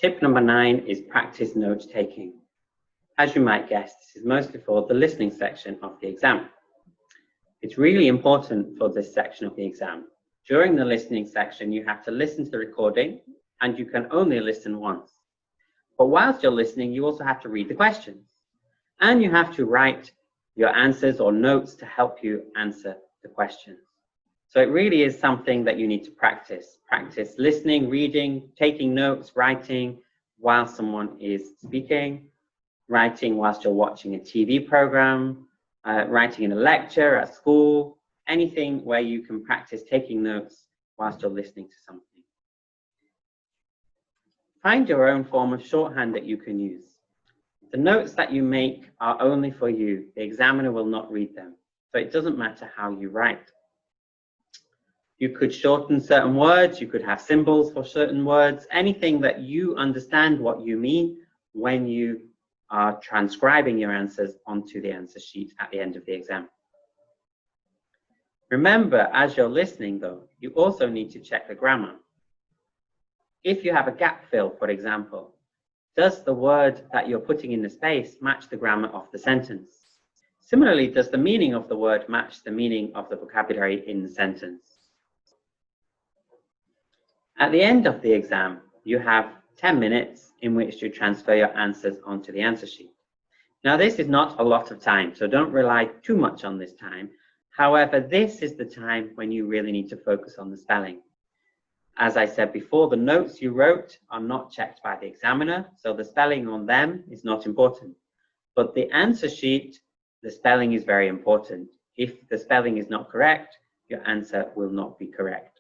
Tip number 9 is practice note taking. As you might guess, this is mostly for the listening section of the exam. It's really important for this section of the exam. During the listening section, you have to listen to the recording, and you can only listen once. But whilst you're listening, you also have to read the questions, and you have to write your answers or notes to help you answer the questions. So it really is something that you need to practice. Practice listening, reading, taking notes, writing while someone is speaking, writing whilst you're watching a TV program, writing in a lecture at school, anything where you can practice taking notes whilst you're listening to something. Find your own form of shorthand that you can use. The notes that you make are only for you. The examiner will not read them, so it doesn't matter how you write. You could shorten certain words, you could have symbols for certain words, anything that you understand what you mean when you are transcribing your answers onto the answer sheet at the end of the exam. Remember, as you're listening though, you also need to check the grammar. If you have a gap fill, for example, does the word that you're putting in the space match the grammar of the sentence? Similarly, does the meaning of the word match the meaning of the vocabulary in the sentence? At the end of the exam, you have 10 minutes in which to transfer your answers onto the answer sheet. Now, this is not a lot of time, so don't rely too much on this time. However, this is the time when you really need to focus on the spelling. As I said before, the notes you wrote are not checked by the examiner, so the spelling on them is not important. But the answer sheet, the spelling is very important. If the spelling is not correct, your answer will not be correct.